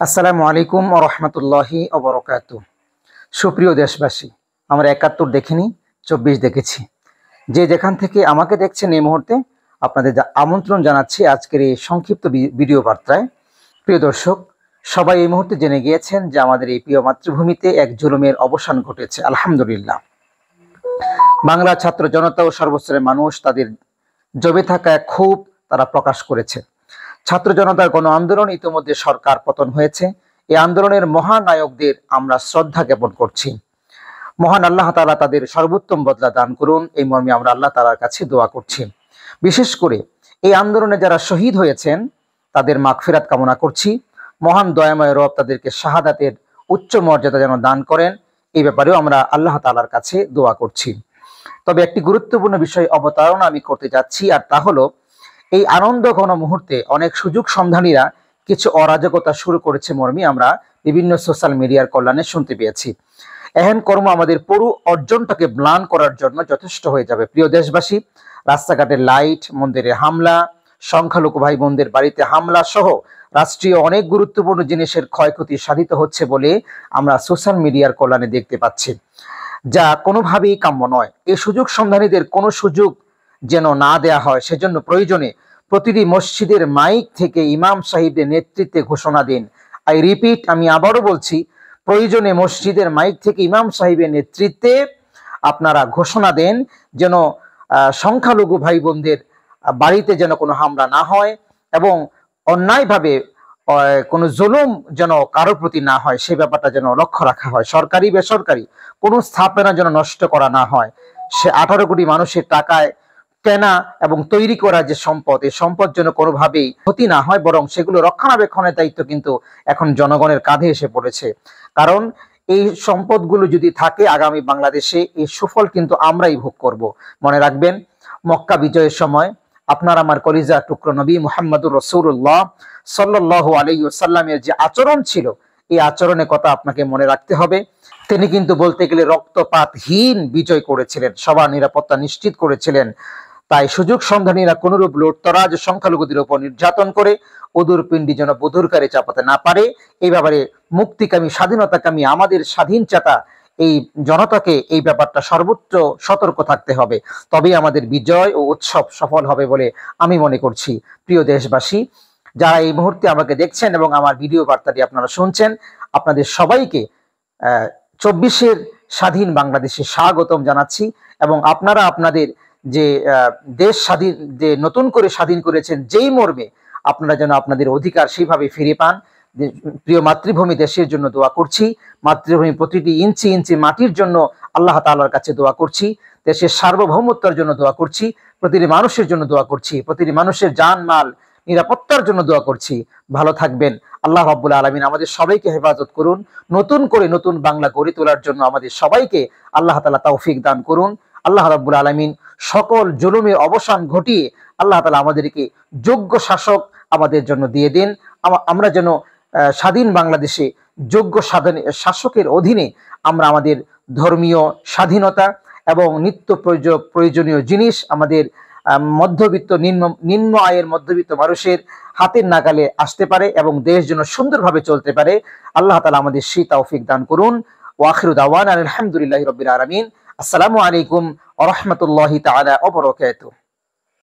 আসসালামু আলাইকুম ওয়া রাহমাতুল্লাহি ওয়া বারাকাতুহু। সুপ্রিয় দেশবাসী, আমরা ৭১ দেখিনি, ২৪ দেখেছি। যে যেখান থেকে আমাকে দেখছেন এই মুহূর্তে আপনাদের আমন্ত্রণ জানাচ্ছি আজকের এই সংক্ষিপ্ত ভিডিও বার্তায়। প্রিয় দর্শক, সবাই এই মুহূর্তে জেনে গিয়েছেন যে আমাদের এই প্রিয় মাতৃভূমিতে এক জুলুমের অবসান ঘটেছে। আলহামদুলিল্লাহ। বাংলা ছাত্র জনতা ও সর্বস্তরের মানুষ তাদের জমে থাকা ক্ষোভ তারা প্রকাশ করেছে। ছাত্র জনতার গণ আন্দোলন ইতিমধ্যে সরকার পতন হয়েছে। এই আন্দোলনের মহানায়কদের আমরা শ্রদ্ধা জ্ঞাপন করছি। মহান আল্লাহ তাআলা তাদের সর্বোত্তম বদলা দান করুন, এই মর্মে আমরা আল্লাহ তাআলার কাছে দোয়া করছি। বিশেষ করে এই আন্দোলনে যারা শহীদ হয়েছেন তাদের মাগফিরাত কামনা করছি। মহান দয়াময় রব তাদেরকে শাহাদাতের উচ্চ মর্যাদা যেন দান করেন, এই ব্যাপারেও আমরা আল্লাহ তাআলার কাছে দোয়া করছি। তবে একটি গুরুত্বপূর্ণ বিষয় অবতারণা আমি করতে যাচ্ছি, আর তা হলো এই আনন্দ ঘন মুহূর্তে অনেক সুযোগ সন্ধানীরা কিছু অরাজকতা শুরু করেছে মর্মে আমরা বিভিন্ন সোশ্যাল মিডিয়ার কল্যাণে শুনতে পেয়েছি। এহেন কর্ম আমাদের পুরো অর্জনটাকে ম্লান করার জন্য যথেষ্ট হয়ে যাবে। প্রিয় দেশবাসী, রাস্তাঘাটের লাইট, মন্দিরে হামলা, সংখ্যালঘু ভাই বোনদের বাড়িতে হামলা সহ রাষ্ট্রীয় অনেক গুরুত্বপূর্ণ জিনিসের ক্ষয়ক্ষতি সাধিত হচ্ছে বলে আমরা সোশ্যাল মিডিয়ার কল্যাণে দেখতে পাচ্ছি, যা কোনোভাবেই কাম্য নয়। এই সুযোগ সন্ধানীদের কোনো সুযোগ যেন না দেয়া হয়, সেজন্য প্রয়োজনে প্রতিটি মসজিদের মাইক থেকে ইমাম সাহেবদের নেতৃত্বে ঘোষণা দিন। আই রিপিট, আমি আবারও বলছি, প্রয়োজনে মসজিদের মাইক থেকে ইমাম সাহেবের নেতৃত্বে আপনারা ঘোষণা দেন যেন সংখ্যালঘু ভাই বোনদের বাড়িতে যেন কোনো হামলা না হয় এবং অন্যায়ভাবে কোনো জুলুম যেন কারোর প্রতি না হয়, সেই ব্যাপারটা যেন লক্ষ্য রাখা হয়। সরকারি বেসরকারি কোনো স্থাপনা যেন নষ্ট করা না হয়। সে 18 কোটি মানুষের টাকায় কেনা এবং তৈরি করা যে সম্পদ, এই সম্পদ যেন কোনোভাবেই ক্ষতি না হয়, বরং সেগুলো রক্ষণাবেক্ষণের দায়িত্ব কিন্তু এখন জনগণের কাঁধে এসে পড়েছে। কারণ এই সম্পদগুলো যদি থাকে, আগামী বাংলাদেশে এই সুফল কিন্তু আমরাই ভোগ করব। মনে রাখবেন, মক্কা বিজয়ের সময় আপনার আমার কলিজা টুকরো নবী মুহাম্মদুর রাসূলুল্লাহ সাল্লাল্লাহু আলাইহি ওয়াসাল্লামের যে আচরণ ছিল, এই আচরণের কথা আপনাকে মনে রাখতে হবে। তিনি কিন্তু বলতে গেলে রক্তপাতহীন বিজয় করেছিলেন, সবার নিরাপত্তা নিশ্চিত করেছিলেন। তাই সুযোগ সন্ধানীরা কোনরূপ লুটতরাজ সংখ্যালঘুদের উপর নির্যাতন করে ওদুর পিণ্ডি যেন বধুরকারে চাপাতে না পারে, এই ব্যাপারে মুক্তিকামী স্বাধীনতাকামী আমাদের স্বাধীন চেতা এই জনতাকে এই ব্যাপারটা সর্বোচ্চ সতর্ক থাকতে হবে। তবেই আমাদের বিজয় ও উৎসব সফল হবে বলে আমি মনে করছি। প্রিয় দেশবাসী, যারা এই মুহূর্তে আমাকে দেখছেন এবং আমার ভিডিও বার্তাটি আপনারা শুনছেন, আপনাদের সবাইকে 24-এর স্বাধীন বাংলাদেশে স্বাগতম জানাচ্ছি। এবং আপনারা আপনাদের যে দেশ স্বাধীন, যে নতুন করে স্বাধীন করেছেন, যেই মর্মে আপনারা যেন আপনাদের অধিকার সেইভাবে ফিরে পান। প্রিয় মাতৃভূমি দেশের জন্য দোয়া করছি, মাতৃভূমি প্রতিটি ইঞ্চি ইঞ্চি মাটির জন্য আল্লাহ তাআলার কাছে দোয়া করছি, দেশের সার্বভৌমত্বের জন্য দোয়া করছি, প্রতিটি মানুষের জন্য দোয়া করছি, প্রতিটি মানুষের জান মাল নিরাপত্তার জন্য দোয়া করছি। ভালো থাকবেন। আল্লাহ রাব্বুল আলামিন আমাদের সবাইকে হেফাজত করুন। নতুন করে নতুন বাংলা গড়ে তোলার জন্য আমাদের সবাইকে আল্লাহ তাআলা তৌফিক দান করুন। আল্লাহ রাব্বুল আলামিন সকল জুলুমের অবসান ঘটিয়ে আল্লাহ তাআলা আমাদেরকে যোগ্য শাসক আমাদের জন্য দিয়ে দিন। আমরা যেন স্বাধীন বাংলাদেশে যোগ্য শাসকের অধীনে আমরা আমাদের ধর্মীয় স্বাধীনতা এবং নিত্য প্রয়োজনীয় জিনিস আমাদের মধ্যবিত্ত নিম্ন আয়ের মধ্যবিত্ত মানুষের হাতের নাগালে আসতে পারে এবং দেশ যেন সুন্দরভাবে চলতে পারে। আল্লাহ তাআলা আমাদের সেই তৌফিক দান করুন। ওয়া আখিরু দাওয়ানা আলহামদুলিল্লাহি রাব্বিল আলামিন। আসসালামু আলাইকুম ওয়া রাহমাতুল্লাহি তাআলা ওয়া বারাকাতুহু।